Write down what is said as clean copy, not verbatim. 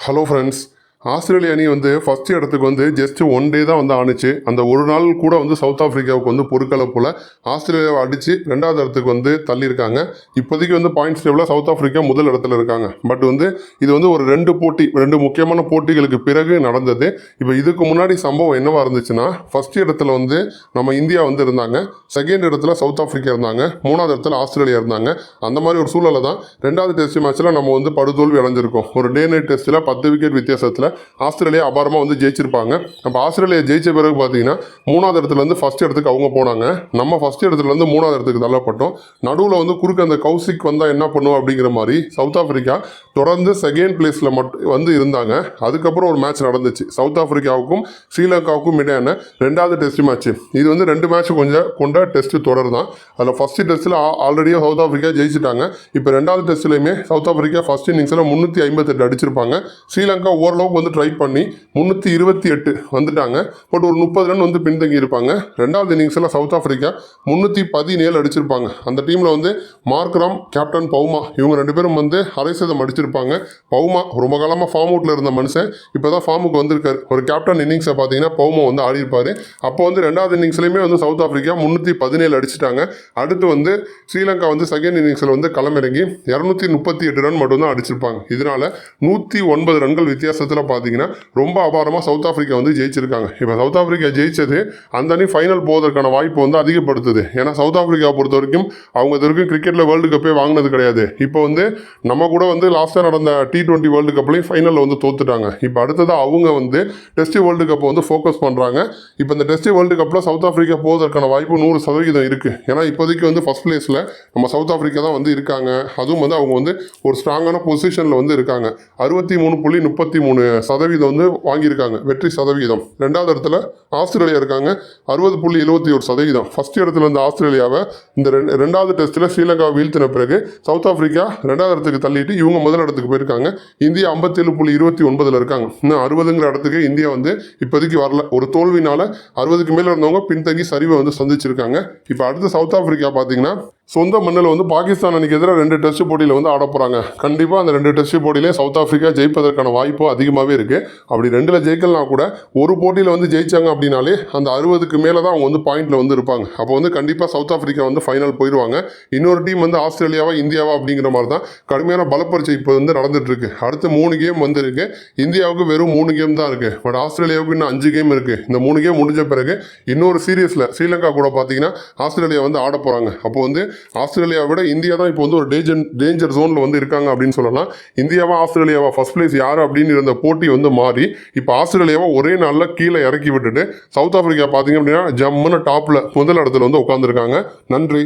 Hello friends. ஆஸ்திரேலிய அணி first இடத்துக்கு just one day தான் ஆணுச்சு. அந்த ஒரு நாள் கூட சவுத் ஆஃப்ரிக்காவுக்கு பொறுக்கலை போல் ஆஸ்திரேலியாவை அடித்து ரெண்டாவது இடத்துக்கு தள்ளியிருக்காங்க. இப்போதைக்கு பாயிண்ட்ஸ் டேபிளில் சவுத் ஆஃப்ரிக்கா முதல் இடத்துல இருக்காங்க. பட் இது ஒரு ரெண்டு முக்கியமான போட்டிகளுக்கு பிறகு நடந்தது. இப்போ இதுக்கு முன்னாடி சம்பவம் என்னவா இருந்துச்சுன்னா, ஃபர்ஸ்ட் இடத்துல நம்ம இந்தியா இருந்தாங்க, செகண்ட் இடத்துல சவுத் ஆஃப்ரிக்கா இருந்தாங்க, மூணாவது இடத்துல ஆஸ்திரேலியா இருந்தாங்க. அந்த மாதிரி ஒரு சூழலை தான் ரெண்டாவது டெஸ்ட் மேட்ச்சில் நம்ம படுதோல்வி அடைஞ்சிருக்கோம். ஒரு டே நைட் டெஸ்ட்டில் 10 விக்கெட் வித்தியாசத்தில் ஆஸ்திரேலியா அபாரமாக ஜெயிச்சிருப்பாங்க. நம்ம ஆஸ்திரேலியா ஜெயிச்ச பிறகு பார்த்தீங்கன்னா மூணாவது இடத்துல ஃபர்ஸ்ட் இடத்துக்கு அவங்க போனாங்க. நம்ம ஃபர்ஸ்ட் இடத்துல மூணாவது இடத்துக்கு தள்ளப்பட்டோம். நடுவில் குறுக்க அந்த கௌசிக் வந்தால் என்ன பண்ணுவோம் அப்படிங்கிற மாதிரி சவுத் ஆஃப்ரிக்கா தொடர்ந்து செகண்ட் பிளேஸில் மட்டும் இருந்தாங்க. அதுக்கப்புறம் ஒரு மேட்ச் நடந்துச்சு. சவுத் ஆஃப்ரிக்காவுக்கும் ஸ்ரீலங்காவுக்கும் இடையான ரெண்டாவது டெஸ்ட் மேட்ச். இது ரெண்டு மேட்ச் கொண்ட டெஸ்ட் தொடர் தான். அதில் ஃபர்ஸ்ட் டெஸ்ட்டில் ஆல்ரெடியாக சவுத் ஆஃப்ரிக்கா ஜெயிச்சிட்டாங்க. இப்போ ரெண்டாவது டெஸ்ட்லையுமே சவுத் ஆஃப்ரிக்கா ஃபர்ஸ்ட் இன்னிங்ஸில் 358 அடிச்சிருப்பாங்க. ஸ்ரீலங்கா ஓரளவுக்கு ட்ரை பண்ணி 328 வந்துட்டாங்க. பட் ஒரு 30 ரன் பின்தங்கி இருப்பாங்க. ரெண்டாவது இன்னிங்ஸில் சவுத் ஆஃப்ரிக்கா 317 அடிச்சிருப்பாங்க. அந்த டீமில் மார்க்ராம், கேப்டன் பவுமா இவங்க ரெண்டு பேரும் அரை சதம் அடிச்சிருப்பாங்க. பவுமா ரொம்ப காலமாக ஃபார்ம் அவுட்டில் இருந்த மனுஷன் இப்போ தான் ஃபார்முக்கு வந்திருக்காரு. ஒரு கேப்டன் இன்னிங்ஸை பார்த்தீங்கன்னா பவுமா ஆடி இருப்பார். அப்போ ரெண்டாவது இன்னிங்ஸ்லையுமே சவுத் ஆஃப்ரிக்கா 317 அடிச்சிட்டாங்க. அடுத்து ஸ்ரீலங்கா செகண்ட் இன்னிங்ஸில் களமிறங்கி 238 ரன் மட்டும் தான் அடிச்சிருப்பாங்க. இதனால 109 ரன்கள் வித்தியாசத்தில் பார்த்தீங்கன்னா ரொம்ப அபாரமாக சவுத் ஆஃப்ரிக்கா ஜெயிச்சிருக்காங்க. இப்போ சவுத் ஆஃப்ரிக்கா ஜெயிச்சது அந்த அணி ஃபைனல் போவதற்கான வாய்ப்பு அதிகப்படுத்துது. ஏன்னா சவுத் ஆஃப்ரிக்காவை பொறுத்த வரைக்கும் அவங்க இது வரைக்கும் கிரிக்கெட்டில் வேர்ல்டு கப்பே வாங்கினது கிடையாது. இப்போ நம்ம கூட லாஸ்ட்டாக நடந்த T20 வேர்ல்டு கப்லையும் ஃபைனலில் தோத்துட்டாங்க. இப்போ அடுத்ததாக அவங்க டெஸ்ட் வேர்ல்டு கப்பை ஃபோக்கஸ் பண்ணுறாங்க. இப்போ இந்த டெஸ்ட் வேர்ல்டு கப்பில் சவுத் ஆஃப்ரிக்கா போவதற்கான வாய்ப்பு 100% இருக்குது. ஏன்னா இப்போதைக்கு ஃபர்ஸ்ட் பிளேஸில் நம்ம சவுத் ஆஃப்ரிக்கா தான் இருக்காங்க. அதுவும் அவங்க ஒரு ஸ்ட்ராங்கான பொசிஷனில் இருக்காங்க. 63.33% வாங்கியிருக்காங்க வெற்றி சதவீதம். ரெண்டாவது இடத்துல ஆஸ்திரேலியா இருக்காங்க, 60.71%. ஃபர்ஸ்ட் இடத்துல ஆஸ்திரேலியாவை இந்த ரெண்டாவது டெஸ்ட்டில் ஸ்ரீலங்காவை வீழ்த்தின பிறகு சவுத் ஆஃப்ரிக்கா ரெண்டாவது இடத்துக்கு தள்ளிட்டு இவங்க முதல் இடத்துக்கு போயிருக்காங்க. இந்தியா 57.29 இருக்காங்க. இன்னும் 60ங்கிற இடத்துக்கு இந்தியா இப்போதைக்கு வரல. ஒரு தோல்வினால 60க்கு மேலே இருந்தவங்க பின்தங்கி சரிவை சந்திச்சிருக்காங்க. இப்போ அடுத்து சவுத் ஆஃப்ரிக்கா பார்த்தீங்கன்னா சொந்த மண்ணில் பாகிஸ்தான் அணிக்கு எதிராக 2 டெஸ்ட் போட்டியில் ஆட போகிறாங்க. கண்டிப்பாக அந்த 2 டெஸ்ட் போட்டியிலே சவுத் ஆஃப்ரிக்கா ஜெயிப்பதற்கான வாய்ப்பு அதிகமாகவே இருக்குது. அப்படி 2ல் ஜெயிக்கலாம் கூட ஒரு போட்டியில் ஜெயிச்சாங்க அப்படின்னாலே அந்த 60க்கு மேலே தான் அவங்க பாயிண்டில் இருப்பாங்க. அப்போ கண்டிப்பாக சவுத் ஆஃப்ரிக்கா ஃபைனல் போயிடுவாங்க. இன்னொரு டீம் ஆஸ்திரேலியாவா இந்தியாவா அப்படிங்கிற மாதிரி தான் கடுமையான பலப்பரிச்சை இப்போ நடந்துட்டு இருக்கு. அடுத்து 3 கேம் இருக்கு. இந்தியாவுக்கு வெறும் 3 கேம் தான் இருக்குது. பட் ஆஸ்திரேலியாவுக்கு இன்னும் 5 கேம் இருக்குது. இந்த 3 கேம் முடிஞ்ச பிறகு இன்னொரு சீரியஸில் ஸ்ரீலங்கா கூட பார்த்தீங்கன்னா ஆஸ்திரேலியா ஆட போகிறாங்க. அப்போ ஆஸ்திரேலியாவை விட இந்தியா தான் இப்போ ஒரு டேஞ்சர் ஜோனில் இருக்காங்க அப்படின்னு சொல்லலாம். இந்தியாவா ஆஸ்திரேலியாவா ஃபர்ஸ்ட் பிளேஸ் யார் அப்படின்னு இருந்த போட்டி மாறி இப்போ ஆஸ்திரேலியாவை ஒரே நாளில் கீழே இறக்கி விட்டுட்டு சவுத் ஆஃப்ரிக்கா பார்த்தீங்க அப்படின்னா ஜம்முன்னு டாப்பில் முதல் இடத்துல உட்காந்துருக்காங்க. நன்றி.